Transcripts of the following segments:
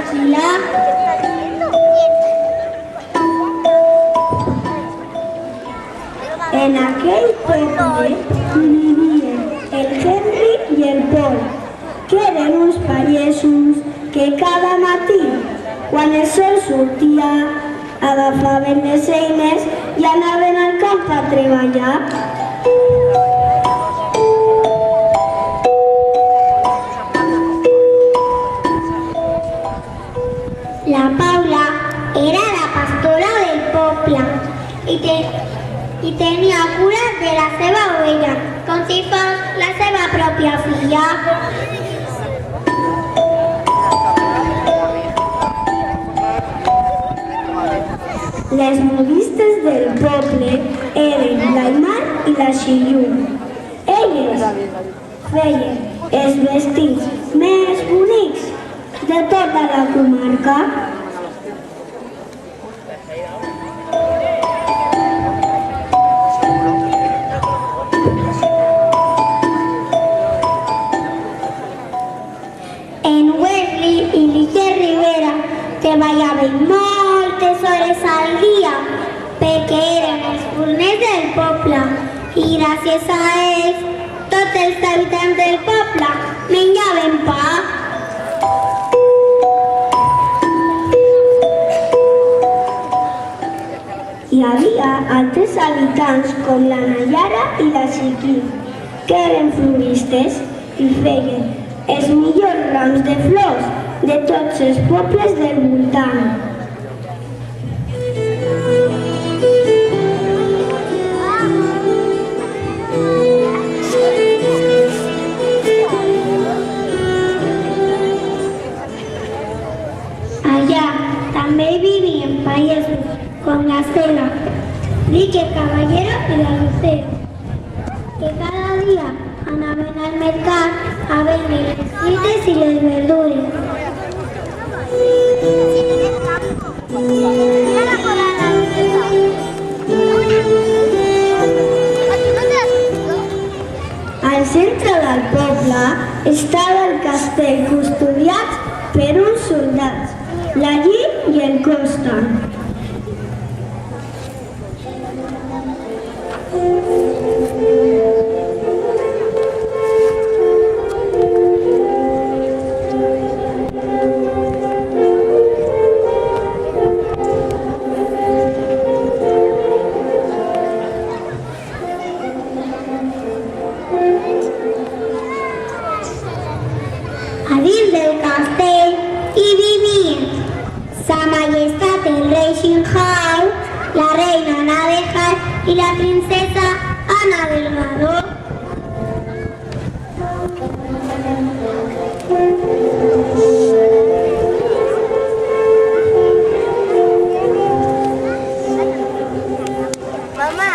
tranquila. En aquell poble vivien el Henry i el Paul, que eren uns pagesos que cada matí, quan el sol sortia, agafaven les eines i anaven al camp a treballar. La Paula era la pastora del poble i tenia cura de la seva ovella, com si fos la seva pròpia filla. Les modistes del poble eren l'Aimar i la Xiyu. Elles feien els vestits més bonics de tota la comarca. En Wesley i l'Iker Rivera treballaven moltes hores al dia perquè eren els forners del poble i gràcies a ells tots els habitants del poble menjaven pa. Hi havia altres habitants com la Nayara i la Chiqui, que eren floristes i feien els millors rams de flors de tots els pobles del voltant. Allà també hi vivien pagesos com la Cela, Lique Caballero i la Lucero, que cada dia anaven al mercat a vendre les fruites i les verdures. Al centre del poble estava el castell custodiat per uns soldats, la Lli i el Costa. A dins del castell hi vivien Sa Majestat el rei Xinhao, la reina Nadejat i la princesa Ana Delgado.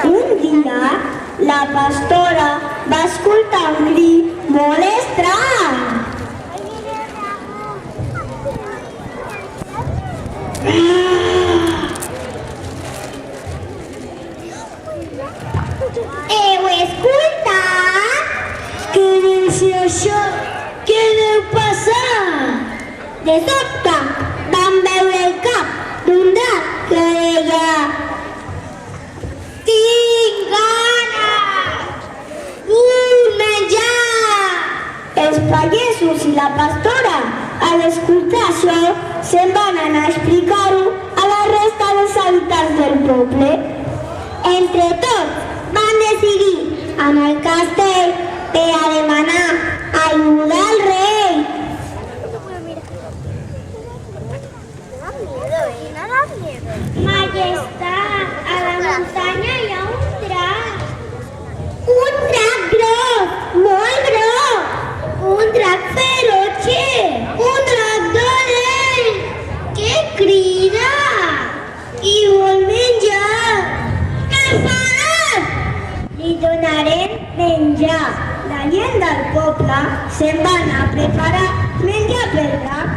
Un dia, la pastora va escoltar un crit molt estrany. Heu escoltat? Què deu ser això? Què deu passar? De sobte vam veure el cap d'un drac que deia: tinc gana! Vull menjar! Els pagesos i la pastora, al escoltar això, se'n van anar a explicar-ho a la resta dels habitants del poble. Entre tots van decidir anar al castell per a demanar ajuda al rei. Majestat, a la muntanya hi ha un drac. Un drac gros, molt gros. Un drac ferotge. Un drac dolent que crida i vol menjar. Què faràs? Li donarem menjar. La gent del poble se'n va anar a preparar menjar per drac.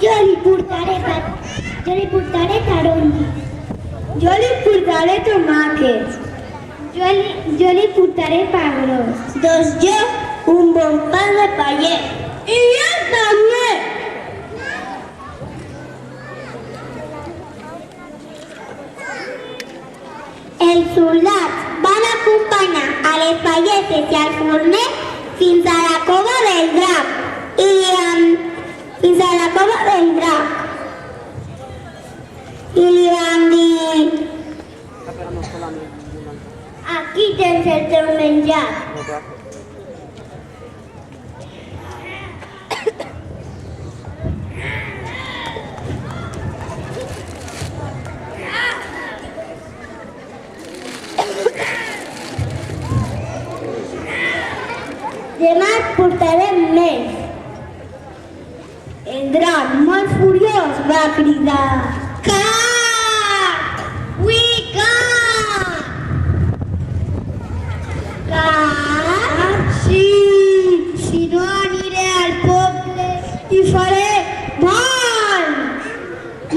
Jo li portaré taronja. Jo li portaré tomàquets. Jo li portaré pa gros. Doncs jo un bon pa de paller. I jo també. soldats van acompanyar a les palletes i al forner fins a la cova del drac. I li van dir: aquí tens el teu menjar. Demà et portarem més. El drac, molt furiós, va cridar: Cat! Cat? Sí, si no aniré al poble i faré mal.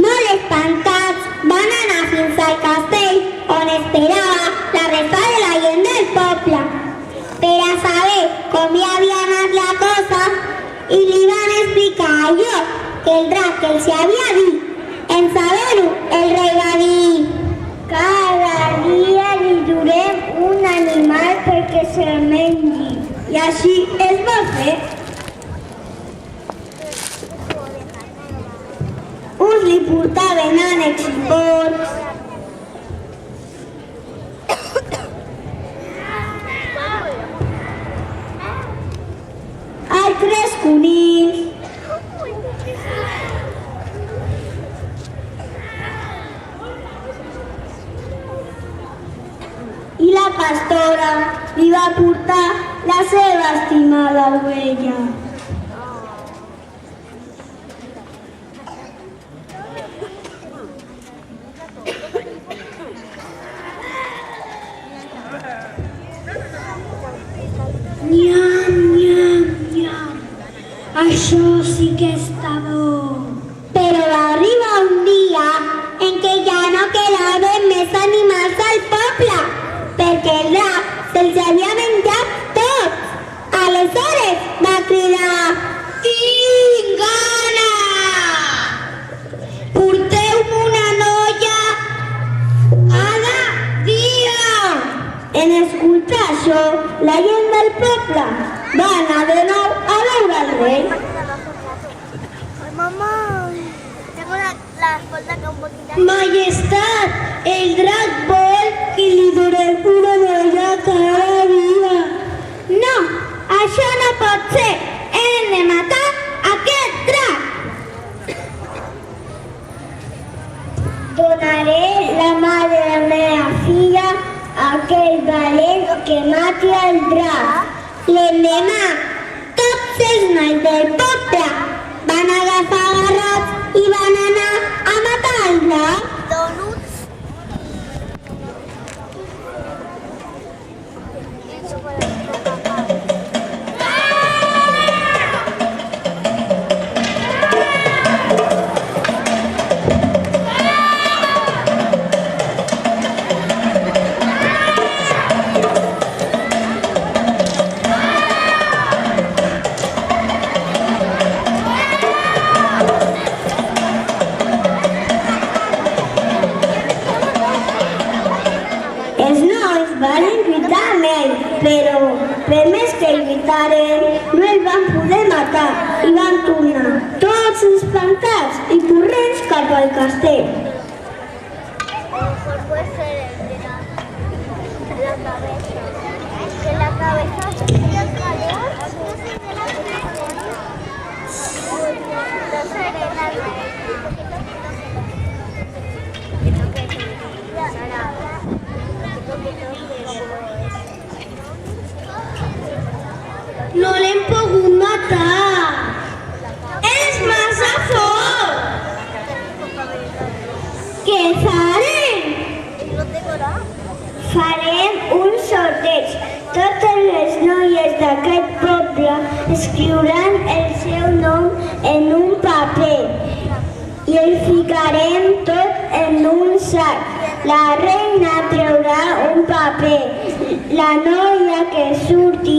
Molt espantats, van anar fins al castell on esperava la resta de la gent del poble per a saber com hi havia anat la cosa i li van explicar allò que el drac els havia dit. En saber-ho, el rei va dir: cada dia li durem un animal perquè se'l mengi. I així es va fer. Uns li portaven ànecs i porcs, altres conills, i la pastora li va portar la seva estimada ovella. Nyam, nyam, nyam. Això sí que està bo. Però va arribar un dia en què ja no quedaven més animals al poble, perquè el drac se'ls havia menjat tots. Aleshores va cridar: tinc gana! Porteu-me una noia cada dia! En escoltar això, la gent del poble va anar de nou a veure el rei. Mamá, tengo la espalda que un poquito. Majestat, el drac vol que li donem una noia cada dia. No, això no pot ser. Hem de matar aquest drac. Donaré la mà de la meva filla a aquell valent que mati el drac. L'endemà, tots els nois del poble van agafar garrots i van anar a matar el drac. Donuts. Eso para mi papá. Però per més que lluitaren, no el van poder matar i van tornar tots espantats i corrents cap al castell. Mejor puede ser el de la cabeza. Que la cabeza se tira al calor. La serena. No l'hem pogut matar. És massa fort. Què farem? Farem un sorteig. Totes les noies d'aquest poble escriuran el seu nom en un paper i el ficarem tot en un sac. La reina treurà un paper. La noia que surti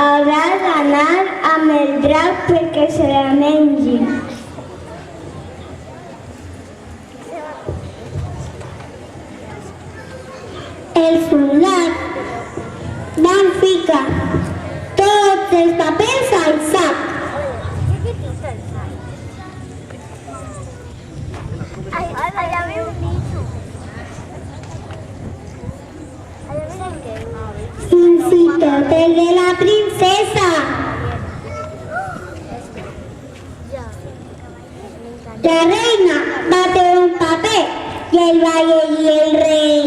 haurà d'anar amb el drac perquè se la mengi. Els soldats van ficar tots els papers al sac. Allà veu un nicho. Fins i tot el de la princesa. La reina va treure un paper i el va llegir el rei.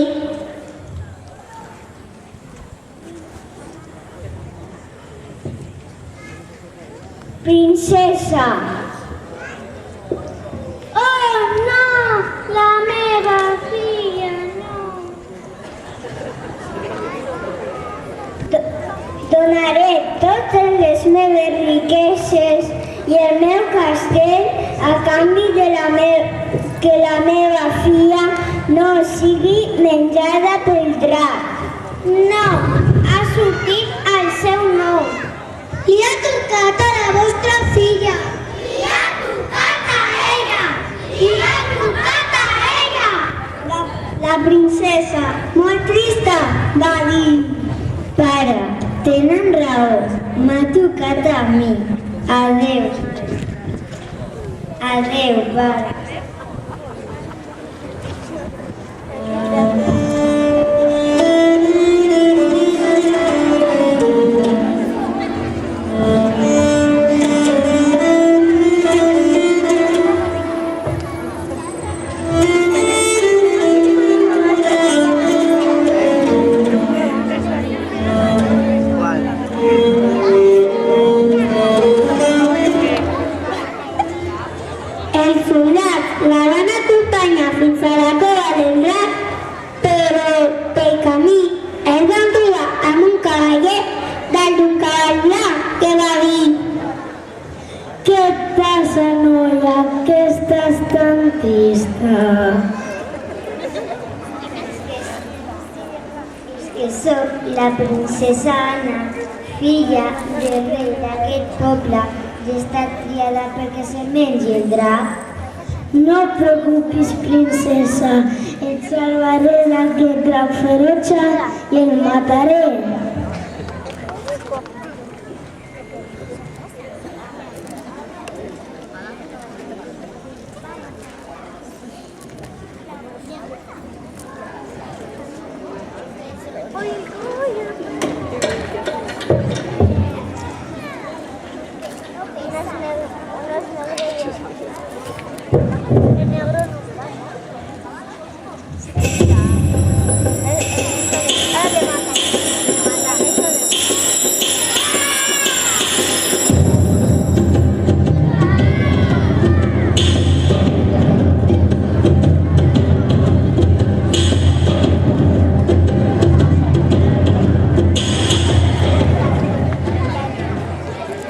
Princesa, Oh, no! La meva filla, no! donaré totes les meves riqueses i el meu castell a canvi de que la meva filla no sigui menjada pel drac. No! Ha sortit el seu nom. Li ha tocat a la vostra filla. Li ha tocat a ella. Li ha tocat a ella. La princesa, molt trista, va dir: pare, tenen raó, m'ha tocat a mi. Adéu. Adéu, pare. Els soldats la van acompanyar fins a la cova del drac, però pel camí es van trobar amb un cavaller dalt d'un cavall blanc que va dir: què et passa, noia, que estàs tan trista? És que sóc la princesa Anna, filla del rei d'aquest poble, i he estat criada perquè se mengi el drac. No et preocupis, princesa, et salvaré d'aquest drac ferotge i el mataré.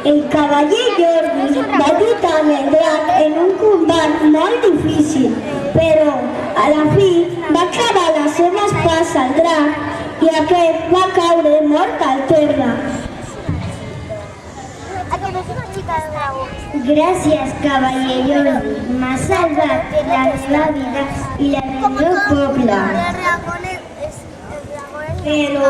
El cavaller Jordi va lluitar amb el drac en un combat molt difícil, però a la fi va clavar la seva espasa al drac i aquest va caure mort al terra. Gràcies, cavaller Jordi, m'has salvat la meva vida i la del meu poble. Però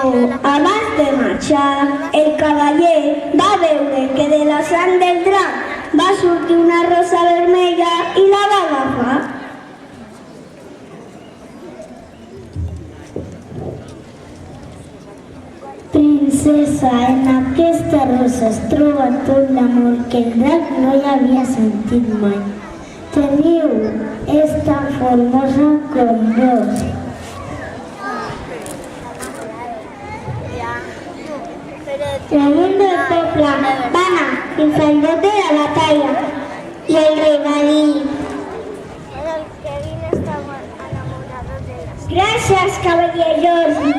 abans de marxar, el cavaller va veure que de la sang del drac va sortir una rosa vermella i la va agafar. Princesa, en aquesta rosa es troba tot l'amor que el drac no hi havia sentit mai. Teniu, és tan formosa com vos. La gent del poble va anar fins al lloc de la batalla i el rei va dir: gràcies, cavaller Jordi,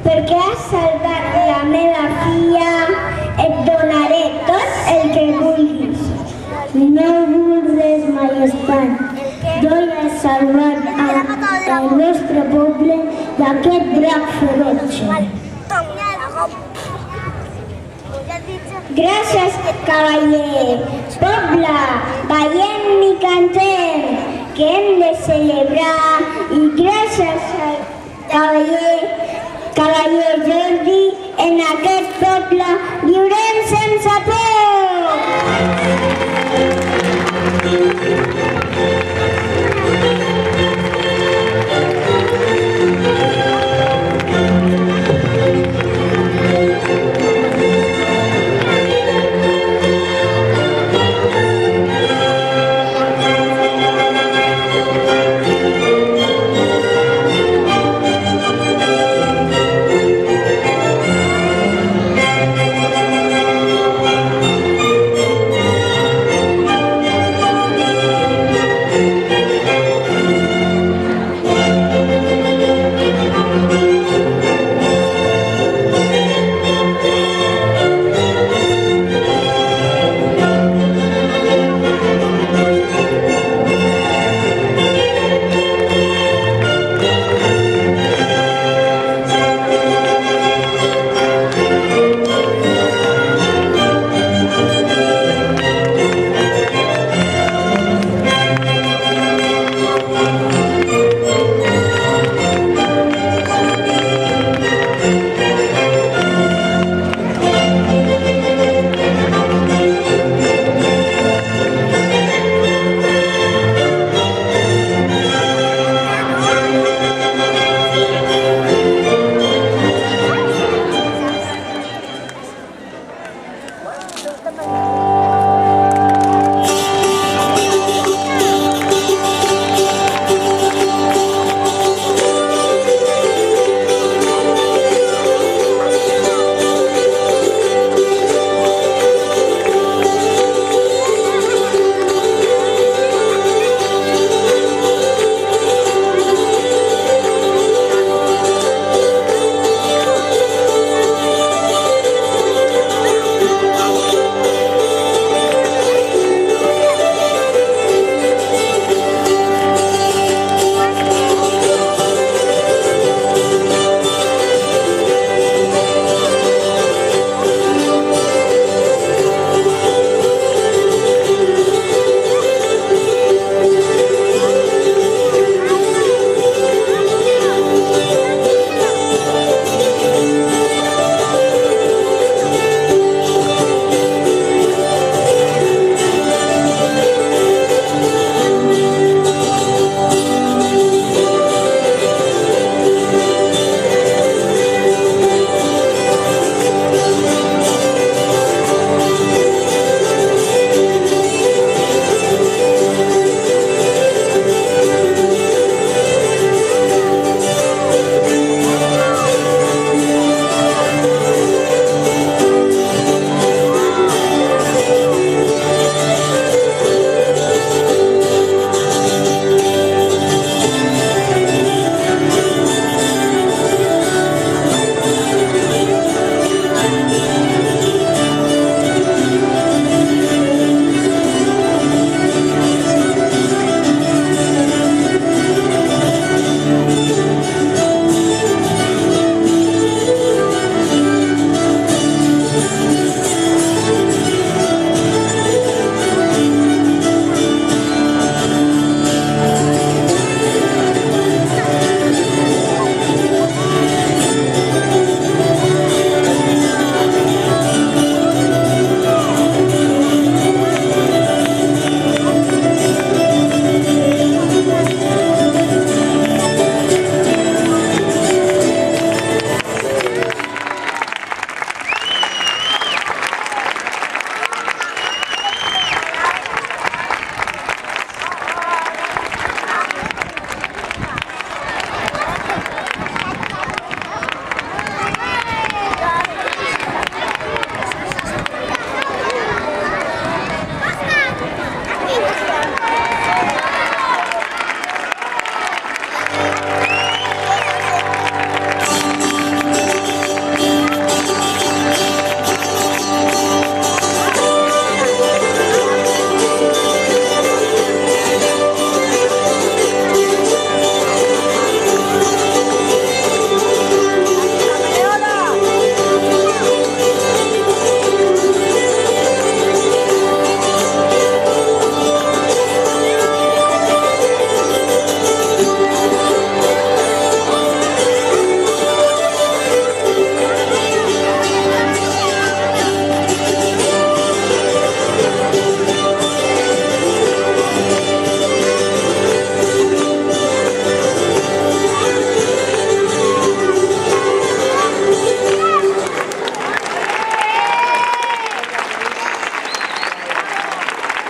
perquè has salvat la meva filla, et donaré tot el que vulguis. No vull res, majestat. Jo he salvat el nostre poble d'aquest drac ferotge. Gràcies, cavaller. Poble, ballem i cantem, que hem de celebrar i gràcies al cavaller Jordi en aquest poble viurem sense por. Tama.